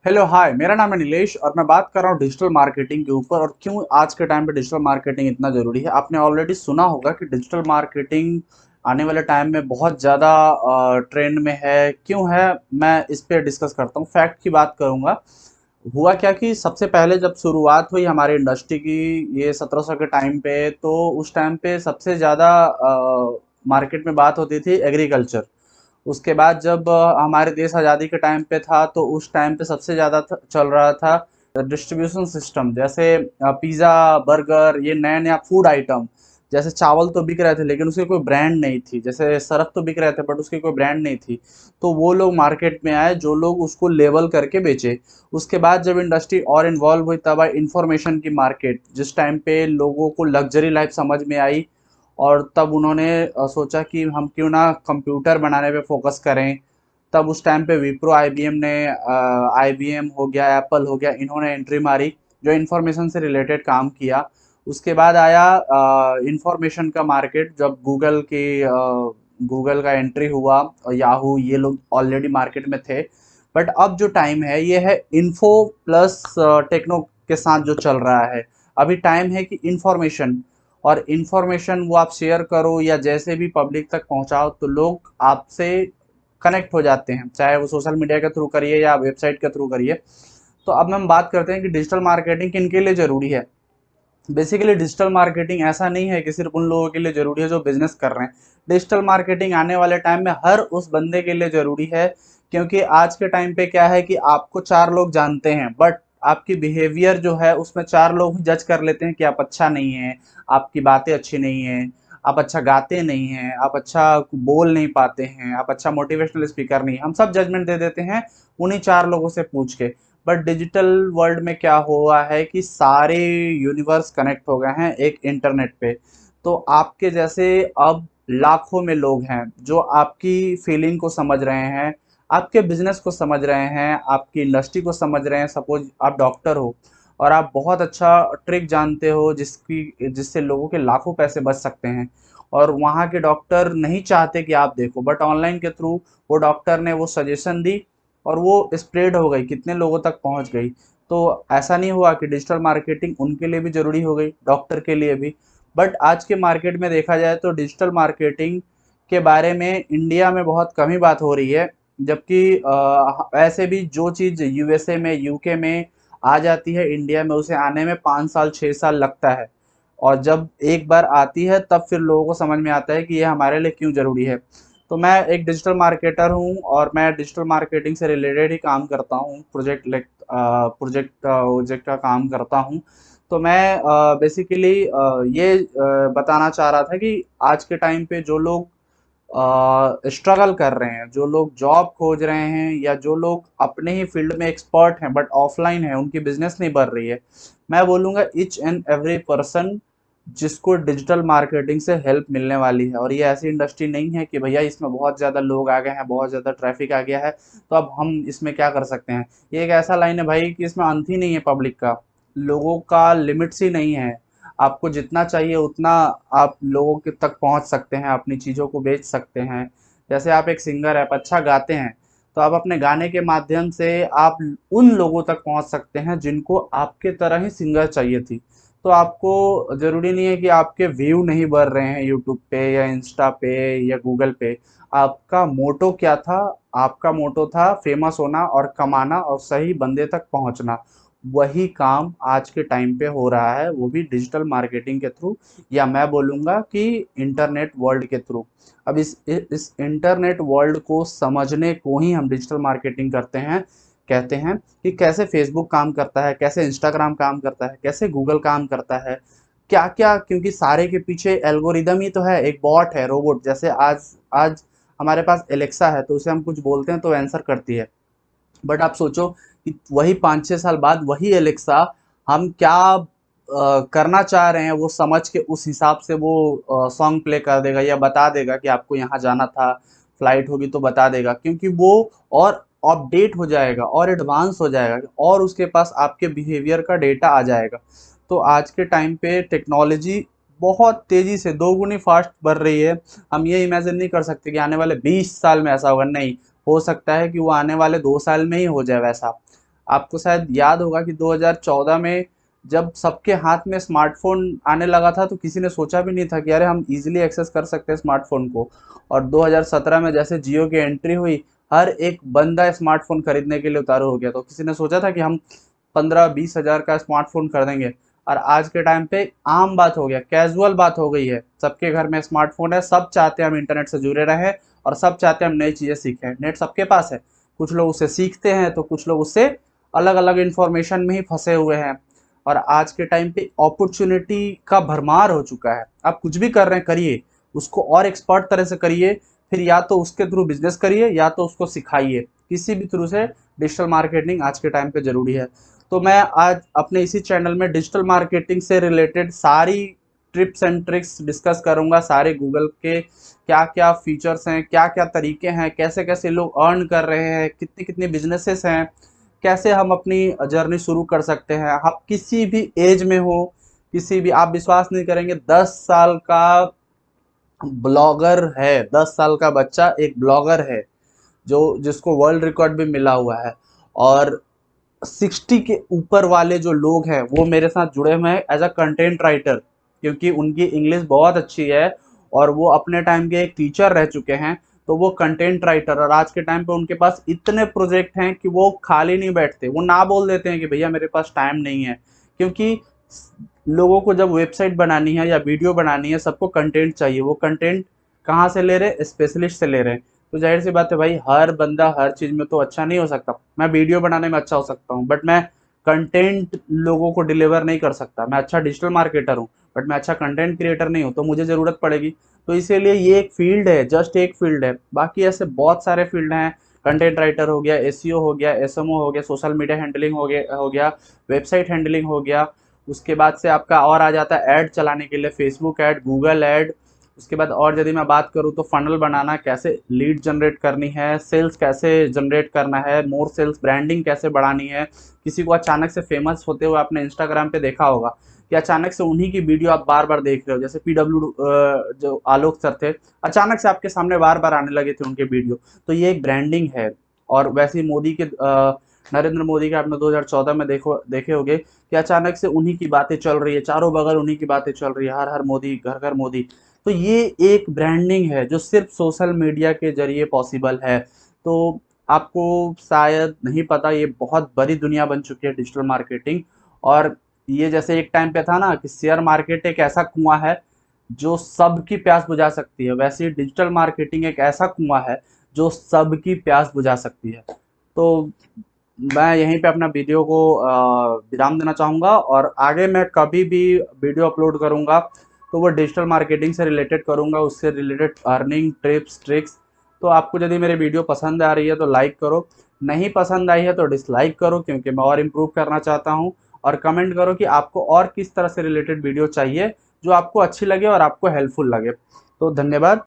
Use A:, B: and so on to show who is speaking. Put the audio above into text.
A: Hello hi, मेरा नाम है नीलेश और मैं बात कर रहा हूँ डिजिटल मार्केटिंग के ऊपर और क्यों आज के टाइम पे डिजिटल मार्केटिंग इतना ज़रूरी है। आपने ऑलरेडी सुना होगा कि डिजिटल मार्केटिंग आने वाले टाइम में बहुत ज़्यादा ट्रेंड में है। क्यों है, मैं इस पे डिस्कस करता हूँ, फैक्ट की बात करूँगा। हुआ क्या कि सबसे पहले जब शुरुआत हुई हमारी इंडस्ट्री की, ये 1700 के टाइम पे, तो उस टाइम पे सबसे ज़्यादा मार्केट में बात होती थी एग्रीकल्चर। उसके बाद जब हमारे देश आज़ादी के टाइम पे था तो उस टाइम पे सबसे ज़्यादा चल रहा था डिस्ट्रीब्यूशन सिस्टम, जैसे पिज़्ज़ा, बर्गर, ये नया नया फूड आइटम। जैसे चावल तो बिक रहे थे लेकिन उसकी कोई ब्रांड नहीं थी, जैसे सरफ तो बिक रहे थे बट उसकी कोई ब्रांड नहीं थी। तो वो लोग मार्केट में आए जो लोग उसको लेबल करके बेचे। उसके बाद जब इंडस्ट्री और इन्वॉल्व हुई तब आई इंफॉर्मेशन की मार्केट, जिस टाइम पे लोगों को लग्जरी लाइफ समझ में आई और तब उन्होंने सोचा कि हम क्यों ना कंप्यूटर बनाने पे फोकस करें। तब उस टाइम पे विप्रो, आईबीएम ने, आईबीएम हो गया, एप्पल हो गया, इन्होंने एंट्री मारी जो इंफॉर्मेशन से रिलेटेड काम किया। उसके बाद आया इंफॉर्मेशन का मार्केट, जब गूगल का एंट्री हुआ और याहू, ये लोग ऑलरेडी मार्केट में थे। बट अब जो टाइम है ये है इन्फो प्लस टेक्नो के साथ जो चल रहा है। अभी टाइम है कि इंफॉर्मेशन, और इन्फॉर्मेशन वो आप शेयर करो या जैसे भी पब्लिक तक पहुंचाओ तो लोग आपसे कनेक्ट हो जाते हैं, चाहे वो सोशल मीडिया के थ्रू करिए या वेबसाइट के थ्रू करिए। तो अब हम बात करते हैं कि डिजिटल मार्केटिंग किन के लिए ज़रूरी है। बेसिकली डिजिटल मार्केटिंग ऐसा नहीं है कि सिर्फ उन लोगों के लिए ज़रूरी है जो बिजनेस कर रहे हैं। डिजिटल मार्केटिंग आने वाले टाइम में हर उस बंदे के लिए ज़रूरी है, क्योंकि आज के टाइम पे क्या है कि आपको चार लोग जानते हैं बट आपकी बिहेवियर जो है उसमें चार लोग जज कर लेते हैं कि आप अच्छा नहीं है, आपकी बातें अच्छी नहीं है, आप अच्छा गाते नहीं हैं, आप अच्छा बोल नहीं पाते हैं, आप अच्छा मोटिवेशनल स्पीकर नहीं, हम सब जजमेंट दे देते हैं उन्हीं चार लोगों से पूछ के। बट डिजिटल वर्ल्ड में क्या हुआ है कि सारे यूनिवर्स कनेक्ट हो गए हैं एक इंटरनेट पे। तो आपके जैसे अब लाखों में लोग हैं जो आपकी फीलिंग को समझ रहे हैं, आपके बिजनेस को समझ रहे हैं, आपकी इंडस्ट्री को समझ रहे हैं। सपोज आप डॉक्टर हो और आप बहुत अच्छा ट्रिक जानते हो जिससे लोगों के लाखों पैसे बच सकते हैं, और वहाँ के डॉक्टर नहीं चाहते कि आप देखो, बट ऑनलाइन के थ्रू वो डॉक्टर ने वो सजेशन दी और वो स्प्रेड हो गई, कितने लोगों तक पहुंच गई। तो ऐसा नहीं हुआ कि डिजिटल मार्केटिंग उनके लिए भी जरूरी हो गई, डॉक्टर के लिए भी। बट आज के मार्केट में देखा जाए तो डिजिटल मार्केटिंग के बारे में इंडिया में बहुत कम ही बात हो रही है, जबकि ऐसे भी जो चीज़ यूएसए में, यूके में आ जाती है, इंडिया में उसे आने में 5 साल 6 साल लगता है। और जब एक बार आती है तब फिर लोगों को समझ में आता है कि ये हमारे लिए क्यों ज़रूरी है। तो मैं एक डिजिटल मार्केटर हूँ और मैं डिजिटल मार्केटिंग से रिलेटेड ही काम करता हूँ, प्रोजेक्ट का काम करता हूँ। तो मैं बेसिकली ये बताना चाह रहा था कि आज के टाइम पे जो लोग स्ट्रगल कर रहे हैं, जो लोग जॉब खोज रहे हैं या जो लोग अपने ही फील्ड में एक्सपर्ट हैं बट ऑफलाइन है, उनकी बिजनेस नहीं बढ़ रही है, मैं बोलूँगा ईच एंड एवरी पर्सन जिसको डिजिटल मार्केटिंग से हेल्प मिलने वाली है। और ये ऐसी इंडस्ट्री नहीं है कि भैया इसमें बहुत ज़्यादा लोग आ गए हैं, बहुत ज़्यादा ट्रैफिक आ गया है तो अब हम इसमें क्या कर सकते हैं। ये एक ऐसा लाइन है भाई कि इसमें अंत ही नहीं है, पब्लिक का, लोगों का लिमिट्स ही नहीं है। आपको जितना चाहिए उतना आप लोगों के तक पहुंच सकते हैं, अपनी चीज़ों को बेच सकते हैं। जैसे आप एक सिंगर है, आप अच्छा गाते हैं, तो आप अपने गाने के माध्यम से आप उन लोगों तक पहुंच सकते हैं जिनको आपके तरह ही सिंगर चाहिए थी। तो आपको ज़रूरी नहीं है कि आपके व्यू नहीं बढ़ रहे हैं यूट्यूब पे या इंस्टा पे या गूगल पे। आपका मोटो क्या था? आपका मोटो था फेमस होना और कमाना और सही बंदे तक पहुंचना। वही काम आज के टाइम पे हो रहा है, वो भी डिजिटल मार्केटिंग के थ्रू, या मैं बोलूँगा कि इंटरनेट वर्ल्ड के थ्रू। अब इस इंटरनेट वर्ल्ड को समझने को ही हम डिजिटल मार्केटिंग करते हैं, कहते हैं कि कैसे फेसबुक काम करता है, कैसे इंस्टाग्राम काम करता है, कैसे गूगल काम करता है, क्या क्या, क्योंकि सारे के पीछे एल्गोरिदम ही तो है, एक बॉट है, रोबोट। जैसे आज आज हमारे पास एलेक्सा है तो उसे हम कुछ बोलते हैं तो आंसर करती है। बट आप सोचो कि वही 5-6 साल बाद वही एलेक्सा हम क्या करना चाह रहे हैं वो समझ के उस हिसाब से वो सॉन्ग प्ले कर देगा या बता देगा कि आपको यहाँ जाना था, फ्लाइट होगी तो बता देगा, क्योंकि वो और अपडेट हो जाएगा और एडवांस हो जाएगा और उसके पास आपके बिहेवियर का डेटा आ जाएगा। तो आज के टाइम पे टेक्नोलॉजी बहुत तेज़ी से दोगुनी फास्ट बढ़ रही है। हम ये इमेजिन नहीं कर सकते कि आने वाले 20 साल में ऐसा होगा, नहीं, हो सकता है कि वो आने वाले 2 साल में ही हो जाए वैसा। आपको शायद याद होगा कि 2014 में जब सबके हाथ में स्मार्टफोन आने लगा था तो किसी ने सोचा भी नहीं था कि अरे हम इजीली एक्सेस कर सकते हैं स्मार्टफोन को। और 2017 में जैसे जियो की एंट्री हुई, हर एक बंदा स्मार्टफोन खरीदने के लिए उतारू हो गया। तो किसी ने सोचा था कि हम 15-20 हजार का स्मार्टफोन खरीदेंगे? और आज के टाइम पे आम बात हो गया, कैजुअल बात हो गई है, सबके घर में स्मार्टफोन है, सब चाहते हैं हम इंटरनेट से जुड़े रहें और सब चाहते हैं हम नई चीज़ें सीखें। नेट सबके पास है, कुछ लोग उससे सीखते हैं तो कुछ लोग उससे अलग अलग इंफॉर्मेशन में ही फंसे हुए हैं। और आज के टाइम पे अपॉर्चुनिटी का भरमार हो चुका है, आप कुछ भी कर रहे हैं करिए, उसको और एक्सपर्ट तरह से करिए, फिर या तो उसके थ्रू बिजनेस करिए या तो उसको सिखाइए, किसी भी थ्रू से डिजिटल मार्केटिंग आज के टाइम पे जरूरी है। तो मैं आज अपने इसी चैनल में डिजिटल मार्केटिंग से रिलेटेड सारी टिप्स एंड ट्रिक्स डिस्कस करूंगा, सारे गूगल के क्या क्या फीचर्स हैं, क्या क्या तरीके हैं, कैसे कैसे लोग अर्न कर रहे हैं, कितनी कितनी बिजनेसेस हैं, कैसे हम अपनी जर्नी शुरू कर सकते हैं। आप किसी भी एज में हो, किसी भी, आप विश्वास नहीं करेंगे, 10 साल का ब्लॉगर है, 10 साल का बच्चा एक ब्लॉगर है जो जिसको वर्ल्ड रिकॉर्ड भी मिला हुआ है। और 60 के ऊपर वाले जो लोग हैं वो मेरे साथ जुड़े हुए हैं एज अ कंटेंट राइटर, क्योंकि उनकी इंग्लिश बहुत अच्छी है और वो अपने टाइम के एक टीचर रह चुके हैं। तो वो कंटेंट राइटर, और आज के टाइम पे उनके पास इतने प्रोजेक्ट हैं कि वो खाली नहीं बैठते, वो ना बोल देते हैं कि भैया मेरे पास टाइम नहीं है। क्योंकि लोगों को जब वेबसाइट बनानी है या वीडियो बनानी है, सबको कंटेंट चाहिए। वो कंटेंट कहाँ से ले रहे हैं? स्पेशलिस्ट से ले रहे हैं। तो जाहिर सी बात है भाई, हर बंदा हर चीज में तो अच्छा नहीं हो सकता। मैं वीडियो बनाने में अच्छा हो सकता हूँ बट मैं कंटेंट लोगों को डिलीवर नहीं कर सकता। मैं अच्छा डिजिटल मार्केटर हूँ बट मैं अच्छा कंटेंट क्रिएटर नहीं हूँ, तो मुझे जरूरत पड़ेगी। तो इसीलिए ये एक फील्ड है, जस्ट एक फील्ड है, बाकी ऐसे बहुत सारे फील्ड हैं। कंटेंट राइटर हो गया, एसईओ हो गया, एसएमओ हो गया, सोशल मीडिया हैंडलिंग हो गया, वेबसाइट हैंडलिंग हो गया। उसके बाद से आपका और आ जाता है ऐड चलाने के लिए, फेसबुक ऐड, गूगल ऐड। उसके बाद और यदि मैं बात करूँ तो फनल बनाना, कैसे लीड जनरेट करनी है, सेल्स कैसे जनरेट करना है, मोर सेल्स, ब्रांडिंग कैसे बढ़ानी है। किसी को अचानक से फेमस होते हुए आपने इंस्टाग्राम पे देखा होगा कि अचानक से उन्हीं की वीडियो आप बार बार देख रहे हो, जैसे पीडब्ल्यू जो आलोक सर थे, अचानक से आपके सामने बार बार आने लगे थे उनके वीडियो। तो ये एक ब्रांडिंग है। और वैसे ही मोदी के नरेंद्र मोदी के आपने 2014 में देखे होंगे कि अचानक से उन्हीं की बातें चल रही है, चारों बगल उन्हीं की बातें चल रही है, हर हर मोदी, घर घर मोदी। तो ये एक ब्रांडिंग है जो सिर्फ सोशल मीडिया के जरिए पॉसिबल है। तो आपको शायद नहीं पता, ये बहुत बड़ी दुनिया बन चुकी है डिजिटल मार्केटिंग। और ये जैसे एक टाइम पे था ना कि शेयर मार्केट एक ऐसा कुआं है जो सबकी प्यास बुझा सकती है, वैसे ही डिजिटल मार्केटिंग एक ऐसा कुआं है जो सबकी प्यास बुझा सकती है। तो मैं यहीं पे अपना वीडियो को विराम देना चाहूँगा, और आगे मैं कभी भी वीडियो अपलोड करूँगा तो वो डिजिटल मार्केटिंग से रिलेटेड करूँगा, उससे रिलेटेड अर्निंग टिप्स ट्रिक्स। तो आपको यदि मेरी वीडियो पसंद आ रही है तो लाइक करो, नहीं पसंद आई है तो डिसलाइक करो, क्योंकि मैं और इम्प्रूव करना चाहता हूँ। और कमेंट करो कि आपको और किस तरह से रिलेटेड वीडियो चाहिए जो आपको अच्छी लगे और आपको हेल्पफुल लगे। तो धन्यवाद।